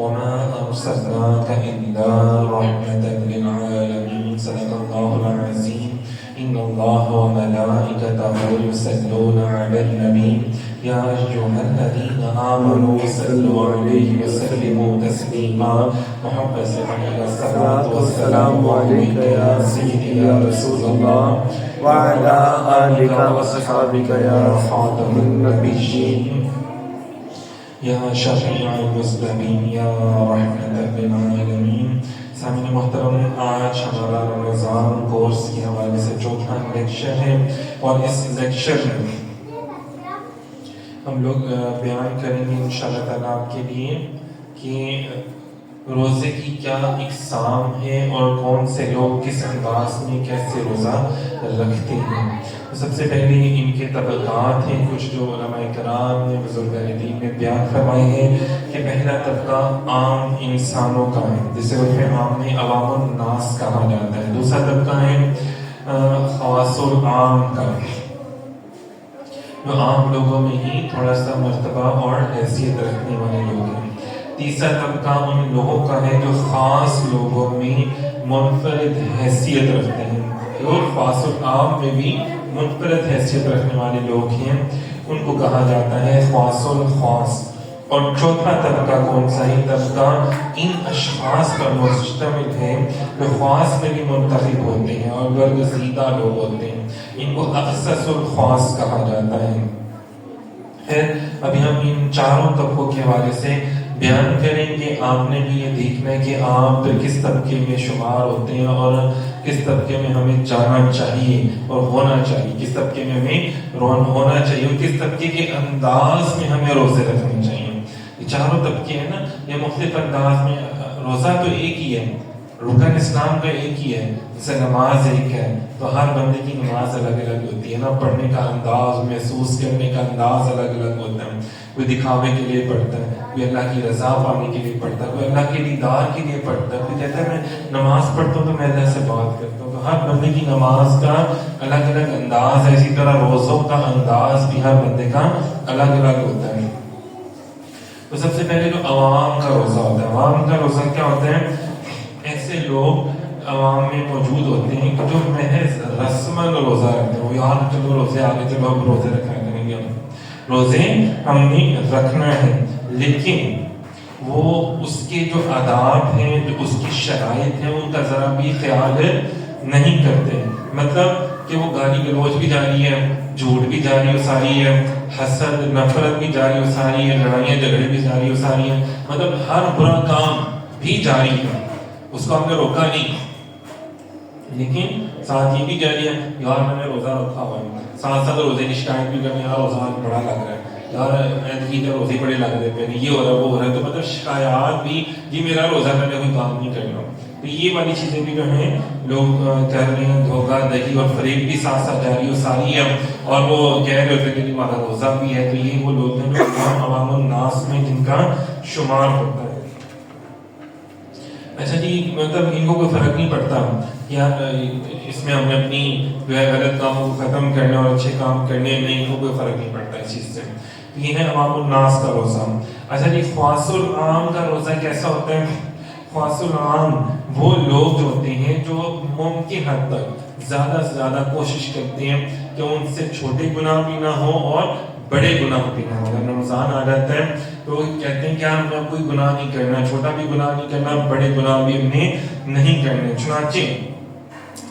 وما أرسلناك إلا رحمة للعالمين. صدق الله العظيم. إن الله وملائكته يصلون على النبي يا أيها الذين آمنوا صلوا عليه وسلموا تسليما. محمد صلی اللہ علیہ الصلاۃ والسلام علیک یا سیدی یا رسول اللہ وعلى آلك وصحابك يا خاتم النبيين یا شفیع المذنبین یا رحمت للعالمین. سامعین محترم، آج ہمارا رمضان کورس کے حوالے سے چوتھا لیکچر ہے، اور اس لیکچر میں ہم لوگ بیان کریں گے انشاءاللہ تعالیٰ آپ کے لیے کہ روزے کی کیا اقسام ہے اور کون سے لوگ کس انداز میں کیسے روزہ رکھتے ہیں. سب سے پہلے ان کے طبقات ہیں، کچھ جو علماء کرام نے، بزرگان دین نے بیان فرمائے ہیں کہ پہلا طبقہ عام انسانوں کا ہے، جسے عرف عام میں عوام الناس کہا جاتا ہے. دوسرا طبقہ ہے خواص العام کا، جو عام لوگوں میں ہی تھوڑا سا مرتبہ اور حیثیت رکھنے والے لوگ ہیں. تیسرا طبقہ ان لوگوں کا ہے جو خاص لوگوں میں منفرد حیثیت رکھتے ہیں، اور خاص العام میں بھی منفرد حیثیت رکھنے والے لوگ ہیں، ان کو کہا جاتا ہے خاص الخاص. اور چوتھا طبقہ کون سا ہے؟ طبقہ ان اشخاص پر مشتمل ہے جو خاص میں بھی منتخب ہوتے ہیں اور برگزیدہ لوگ ہوتے ہیں، ان کو اخصص الخاص کہا جاتا ہے. پھر ابھی ہم ان چاروں طبقوں کے حوالے سے بیان کریں گے. آپ نے بھی یہ دیکھنا ہے کہ آپ کس طبقے میں شمار ہوتے ہیں اور کس طبقے میں ہمیں جانا چاہیے اور ہونا چاہیے، کس طبقے میں ہمیں ہونا چاہیے اور کس طبقے کے انداز میں ہمیں روزے رکھنے چاہیے. یہ چاروں طبقے ہیں نا، یہ مختلف انداز میں. روزہ تو ایک ہی ہے، رکن اسلام کا ایک ہی ہے، جیسے نماز ایک ہے، تو ہر بندے کی نماز الگ الگ ہوتی ہے نا، پڑھنے کا انداز، محسوس کرنے کا انداز الگ الگ ہوتا ہے. کوئی دکھاوے کے لیے پڑھتا ہے، کوئی اللہ کی رضا پانے کے لیے پڑھتا ہے، کوئی اللہ کے دیدار کے لیے پڑھتا ہے، کوئی کہتا ہے میں نماز پڑھتا ہوں تو میں اللہ سے بات کرتا ہوں. تو ہر بندے کی نماز کا الگ الگ انداز ہے، اسی طرح روزوں کا انداز بھی ہر بندے کا الگ الگ ہوتا ہے. تو سب سے پہلے جو عوام کا روزہ ہوتا ہے، عوام کا روزہ کیا ہوتا ہے؟ ایسے لوگ عوام میں موجود ہوتے ہیں جو محض رسماً روزہ رکھتے ہیں. وہ یار چلو روزے آگے، چلو ہم روزے رکھا کریں گے، روزے ہم نے رکھنا ہے، لیکن وہ اس کے جو آداب ہیں، جو اس کی شرائط ہیں، ان کا ذرا بھی خیال نہیں کرتے. مطلب کہ وہ گالی گلوچ بھی جاری ہے، جھوٹ بھی جاری و ساری ہے، حسد نفرت بھی جاری و ساری ہے، لڑائیاں جھگڑے بھی جاری و ساری ہیں. مطلب ہر برا کام بھی جاری ہے، اس کو ہم نے روکا نہیں، لیکن ساتھ یہ بھی کہہ دیا یار میں نے روزہ رکھا ہوا ہے. ساتھ ساتھ روزے کی شکایت بھی کرنے، یار روزہ بڑا لگ رہا ہے، یار روزے بڑے لگ رہے ہیں، یہ ہو رہا ہے وہ ہو رہا ہے. تو مطلب شکایات بھی، یہ میرا روزہ میں نے کوئی کام نہیں کرنا. تو یہ والی چیزیں بھی جو ہیں لوگ کہہ رہے ہیں، دھوکہ دہی اور فریب بھی ساتھ ساتھ جاری و ساری ہے، اور وہ کہہ رہے ہوتے کہ ہمارا روزہ بھی ہے. تو یہ وہ لوگ ہیں جو عوام الناس میں جن کا شمار ہوتا ہے. اچھا جی، مطلب ان کو کوئی فرق نہیں پڑتا یار اس میں ہم نے اپنی جو ہے غلط کاموں کو ختم کرنا اور اچھے کام کرنے، نہیں، ان کو کوئی فرق نہیں پڑتا اس چیز سے. یہ ہے عوام الناس کا روزہ. اچھا جی، خواص العام کا روزہ کیسا ہوتا ہے؟ خواص العام وہ لوگ جو ہوتے ہیں جو ممکن حد تک زیادہ سے زیادہ کوشش کرتے ہیں کہ ان سے چھوٹے گناہ بھی نہ ہو اور بڑے گناہ بھی نہ ہو. اگر رمضان آ جاتا ہے تو کہتے ہیں کہ ہمیں کوئی گناہ نہیں کرنا، چھوٹا بھی گناہ نہیں کرنا، بڑے گناہ بھی ہمیں نہیں کرنے. چنانچہ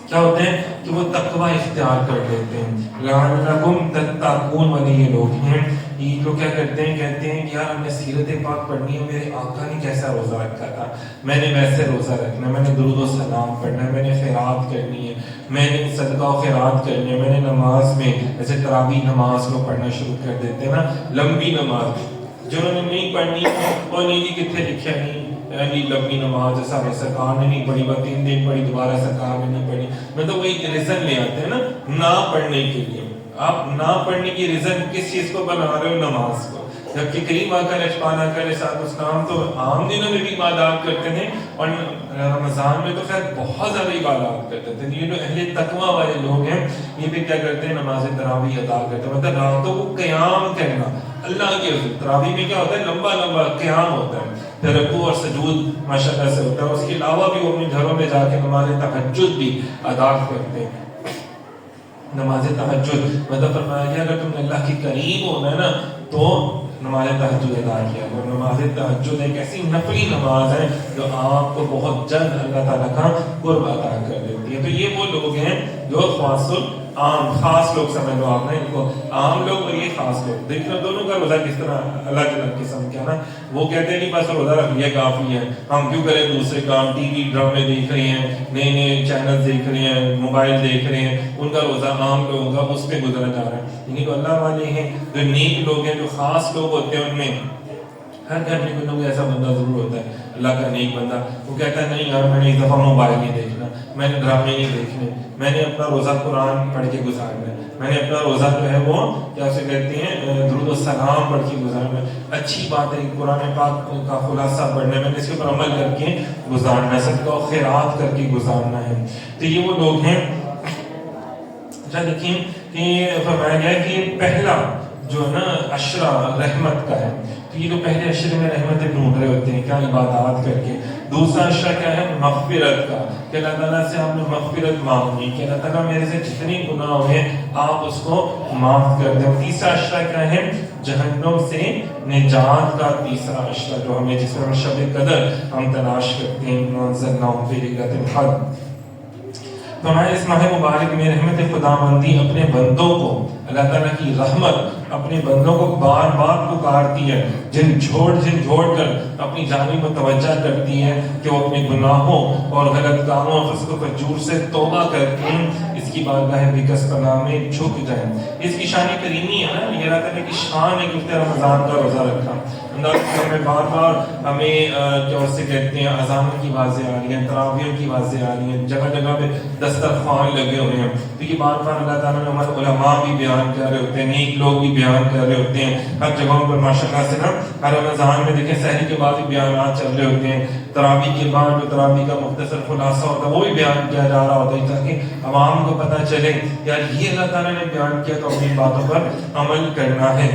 کیا ہوتا ہے کہ وہ تقوی اختیار کر لیتے ہیں. لعلکم تتقون والے یہ لوگ ہیں، یہ لوگ کیا کرتے ہیں؟ کہتے ہیں کہ یار ہم نے سیرت پاک پڑھنی ہے، میرے آقا نے کیسا روزہ رکھا تھا، میں نے ویسے روزہ رکھنا ہے، میں نے درود و سلام پڑھنا ہے، میں نے خیرات کرنی ہے، میں نے صدقہ و خیرات کرنی ہے، میں نے نماز میں جیسے تراویح نماز کو پڑھنا شروع کر دیتے ہیں نا، لمبی نماز جنہوں نے نہیں پڑھنی اور نہیں جی کتنے لکھا نہیں لمبی نماز سارے سرکار نے نہیں پڑھی، 3 دن پڑھی، دوبارہ سرکار نے نہیں پڑھی. مطلب وہ ایک ریزن لے آتے ہیں نا نہ پڑھنے کے لیے. آپ نہ پڑھنے کی ریزن کس چیز کو بنا رہے ہو؟ نماز کو. جبکہ کریم آقا علیہ السلام تو عام دنوں میں بھی عبادات کرتے تھے، اور رمضان میں تو خیر بہت زیادہ عبادات کرتے تھے. یہ جو اہل تقوی والے لوگ ہیں یہ بھی کیا کرتے ہیں؟ نماز تراویح ادا کرتے ہیں. مطلب راتوں کو قیام کرنا اللہ کے حضور. تراویح میں کیا ہوتا ہے؟ لمبا لمبا قیام ہوتا ہے. پھر رکوع اور سجود ماشاءاللہ سے ہوتا ہے. اس کے علاوہ بھی وہ اپنے گھروں میں جا کے نماز تہجد بھی ادا کرتے ہیں. نماز تہجد مطلب فرمایا گیا اگر تم نے اللہ کی قریب ہونا ہے نا تو نماز تہجد ادا کیا. اور نماز تہجد ایک ایسی نفلی نماز ہے جو آپ کو بہت جلد اللہ تعالیٰ کا قرب عطا کر دیتی ہے. تو یہ وہ لوگ ہیں جو عام خاص لوگ سمجھ لو آپ نے ان کو عام لوگ اور یہ خاص لوگ. دیکھنا دونوں کا روزہ کس طرح الگ الگ قسم کا نا. وہ کہتے ہیں نہیں بس روزہ رکھ لیا کافی ہے, ہم کیوں کریں دوسرے کام, ٹی وی ڈرامے دیکھ رہے ہیں, نئے نئے چینل دیکھ رہے ہیں, موبائل دیکھ رہے ہیں, ان کا روزہ عام لوگوں کا اس پہ گزرا جا رہا ہے. یعنی تو اللہ والے ہیں جو نیک لوگ ہیں جو خاص لوگ ہوتے ہیں ان میں ہر گھر میں کوئی ایسا بندہ ضرور ہوتا ہے اللہ کا نیک بندہ. وہ کہتا ہے نہیں یار میں نے اس دفعہ موبائل نہیں دیکھنا, میں نے ڈرامے نہیں دیکھنے, میں نے اپنا روزہ قرآن پڑھ کے گزارنا ہے, میں نے اپنا روزہ جو ہے وہ کیا اسے کہتے ہیں درود و سلام پڑھ کے گزارنا ہے. اچھی بات ہے قرآن پاک کا خلاصہ پڑھنا ہے, میں نے اس کے اوپر عمل کر کے گزارنا ہے, صدقہ و خیرات کر کے گزارنا ہے. تو یہ وہ لوگ ہیں. اچھا دیکھیں کہ فرمایا گیا کہ پہلا جو ہے نا عشرہ رحمت کا ہے. تو یہ جو پہلے عشرے میں رحمتیں ڈھونڈ رہے ہوتے ہیں کیا عبادات کر کے. دوسرا عشرہ کیا ہے مغفرت کا, کہ اللہ تعالیٰ سے آپ نے مغفرت مانگی کہ اللہ تعالیٰ میرے سے جتنی گناہ ہوئے آپ اس کو معاف کر دیں. تیسرا عشرہ کیا ہے جہنم سے نجات کا. تیسرا عشرہ جو ہمیں جس میں شب قدر ہم تلاش کرتے ہیں. تو ہمارے اس ماہ مبارک میں رحمت خداوندی اپنے بندوں کو اللہ تعالیٰ کی رحمت اپنے بندوں کو بار بار پکارتی ہے, جن جھوڑ کر اپنی جانب متوجہ کرتی ہے کہ وہ اپنے گناہوں اور غلط کاموں اور فسق و فجور سے توبہ کر کے اس کی بارگاہ بکسپنا میں جھک جائیں. اس کی شان کریمی ہے نا, یہ اللہ تعالیٰ کی شان ہے کہ رمضان کا روزہ رکھا. میں بار بار ہمیں کیا سے کہتے ہیں اذانوں کی آوازیں آ رہی ہیں, تراویحوں کی آوازیں آ رہی ہیں, جگہ جگہ پہ دسترخوان لگے ہوئے ہیں. تو یہ بار بار اللہ تعالیٰ نے ہمارے علماء بھی بیان کر رہے ہوتے ہیں, نیک لوگ بھی بیان کر رہے ہوتے ہیں ہر جگہوں پر ماشاءاللہ سے نا. ہر رمضان میں دیکھیں سحری کے بعد بھی بیانات چل رہے ہوتے ہیں, تراویح کے بعد جو تراویح کا مختصر خلاصہ ہوتا ہے وہ بھی بیان کیا جا رہا ہوتا ہے تاکہ عوام کو پتہ چلے یار یہ اللہ تعالیٰ نے بیان کیا تو اپنی باتوں پر عمل کرنا ہے.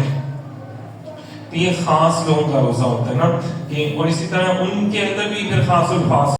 یہ خاص لوگوں کا روزہ ہوتا ہے نا, کہ اور اسی طرح ان کے اندر بھی پھر خاص الخاص